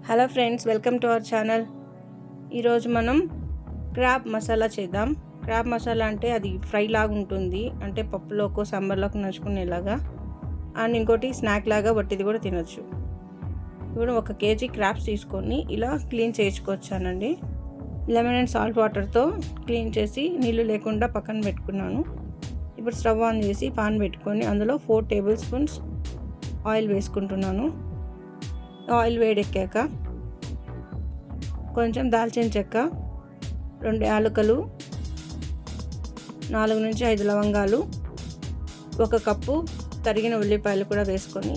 Hello friends, welcome to our channel. ఈరోజు మనం crab masala చేద్దాం. క్రాబ్ మసాలా అంటే అది ఫ్రై లాగా ఉంటుంది, అంటే పప్పులోకి సాంబార్లోకి నంచుకునేలాగా. అండ్ ఇంకోటి స్నాక్ లాగా వట్టిది కూడా తినొచ్చు. ఇప్పుడు 1 కేజీ క్రాబ్స్ తీసుకొని ఇలా క్లీన్ చేయించుకొచ్చానండి. లెమన్ అండ్ సాల్ట్ వాటర్తో క్లీన్ చేసి నీళ్ళు లేకుండా పక్కన పెట్టుకున్నాను. ఇప్పుడు స్టవ్ ఆన్ చేసి పాన్ పెట్టుకొని అందులో 4 టేబుల్ స్పూన్స్ ఆయిల్ వేసుకుంటున్నాను. ఆయిల్ వేడెక్కాక కొంచెం దాల్చిన చెక్క, 2 యాలకులు, 4 నుంచి 5 లవంగాలు, 1 కప్పు తరిగిన ఉల్లిపాయలు కూడా వేసుకొని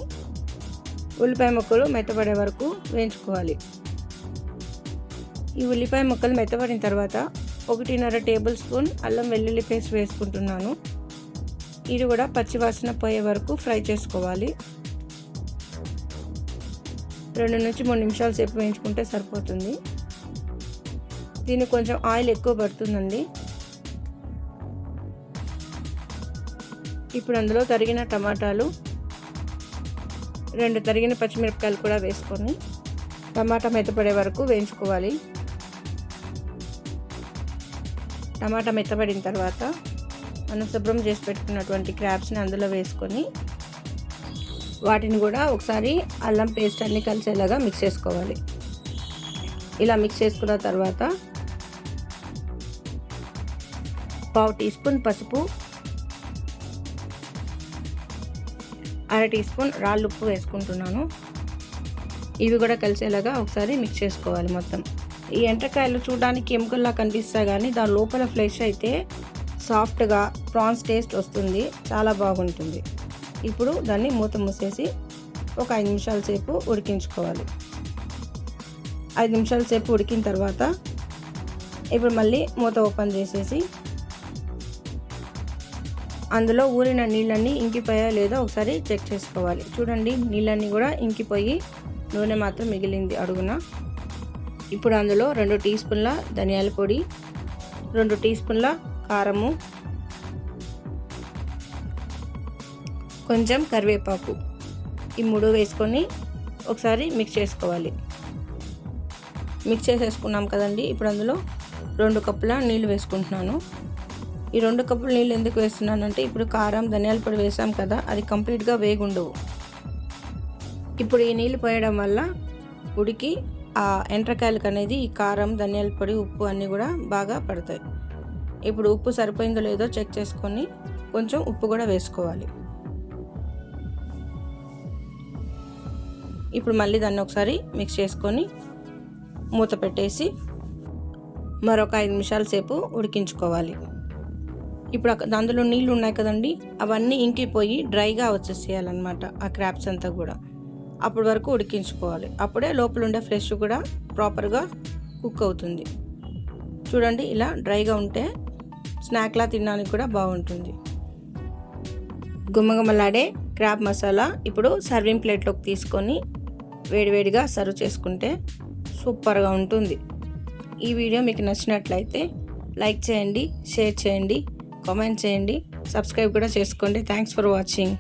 ఉల్లిపాయ ముక్కలు మెత్తబడే వరకు వేయించుకోవాలి. ఈ ఉల్లిపాయ ముక్కలు మెత్తబడిన తర్వాత 1.5 టేబుల్ స్పూన్ అల్లం వెల్లుల్లి పేస్ట్ వేసుకుంటున్నాను. ఇది కూడా పచ్చివాసన పోయే వరకు ఫ్రై చేసుకోవాలి. 2 నుంచి 3 నిమిషాల సేపు వేయించుకుంటే సరిపోతుంది. దీనికి కొంచెం ఆయిల్ ఎక్కువ పడుతుందండి. ఇప్పుడు అందులో తరిగిన టమాటాలు, 2 తరిగిన పచ్చిమిరపకాయలు కూడా వేసుకొని టమాటా మెత్తపడే వరకు వేయించుకోవాలి. టమాటా మెత్తపడిన తర్వాత మనం శుభ్రం చేసి పెట్టుకున్నటువంటి క్రాబ్స్ని అందులో వేసుకొని వాటిని కూడా ఒకసారి అల్లం పేస్ట్ అన్నీ కలిసేలాగా మిక్స్ చేసుకోవాలి. ఇలా మిక్స్ చేసుకున్న తర్వాత 1/2 టీ స్పూన్ పసుపు, 1/2 టీ స్పూన్ రాళ్ళు ఉప్పు వేసుకుంటున్నాను. ఇవి కూడా కలిసేలాగా ఒకసారి మిక్స్ చేసుకోవాలి మొత్తం. ఈ ఎండ్రకాయలు చూడడానికి ఎముకల్లా కనిపిస్తాయి, కానీ దాని లోపల ఫ్లెష్ అయితే సాఫ్ట్గా ప్రాన్స్ టేస్ట్ వస్తుంది, చాలా బాగుంటుంది. ఇప్పుడు దాన్ని మూత మూసేసి ఒక 5 నిమిషాల సేపు ఉడికించుకోవాలి. 5 నిమిషాల సేపు ఉడికిన తర్వాత ఇప్పుడు మళ్ళీ మూత ఓపెన్ చేసేసి అందులో ఊరిన నీళ్ళన్నీ ఇంకిపోయా లేదో ఒకసారి చెక్ చేసుకోవాలి. చూడండి, నీళ్ళన్నీ కూడా ఇంకిపోయి నూనె మాత్రం మిగిలింది అడుగున. ఇప్పుడు అందులో 2 టీ స్పూన్ల ధనియాల పొడి, 2 టీ స్పూన్ల కారము, కొంచెం కరివేపాకు, ఈ 3 వేసుకొని ఒకసారి మిక్స్ చేసుకోవాలి. మిక్స్ చేసేసుకున్నాం కదండి. ఇప్పుడు అందులో 2 కప్పుల నీళ్ళు వేసుకుంటున్నాను. ఈ 2 కప్పుల నీళ్ళు ఎందుకు వేస్తున్నానంటే ఇప్పుడు కారం ధనియాల పొడి వేసాం కదా, అది కంప్లీట్గా వేగుండవు. ఇప్పుడు ఈ నీళ్ళు పోయడం వల్ల ఉడికి ఆ ఎండ్రకాయలకు అనేది ఈ కారం ధనియాల పొడి ఉప్పు అన్నీ కూడా బాగా పడతాయి. ఇప్పుడు ఉప్పు సరిపోయిందో లేదో చెక్ చేసుకొని కొంచెం ఉప్పు కూడా వేసుకోవాలి. ఇప్పుడు మళ్ళీ దాన్ని ఒకసారి మిక్స్ చేసుకొని మూత పెట్టేసి మరొక 5 నిమిషాల సేపు ఉడికించుకోవాలి. ఇప్పుడు అందులో నీళ్ళు ఉన్నాయి కదండి, అవన్నీ ఇంకిపోయి డ్రైగా వచ్చేసేయాలన్నమాట ఆ క్రాబ్స్ అంతా కూడా. అప్పటి వరకు ఉడికించుకోవాలి. అప్పుడే లోపల ఉండే ఫ్లెష్ కూడా ప్రాపర్గా కుక్ అవుతుంది. చూడండి, ఇలా డ్రైగా ఉంటే స్నాక్లా తినడానికి కూడా బాగుంటుంది. గుమ్మగుమ్మలాడే క్రాబ్ మసాలా ఇప్పుడు సర్వింగ్ ప్లేట్లోకి తీసుకొని వేడివేడిగా సర్వ్ చేసుకుంటే సూపర్గా ఉంటుంది. ఈ వీడియో మీకు నచ్చినట్లయితే లైక్ చేయండి, షేర్ చేయండి, కామెంట్ చేయండి, సబ్స్క్రైబ్ కూడా చేసుకోండి. Thanks for watching.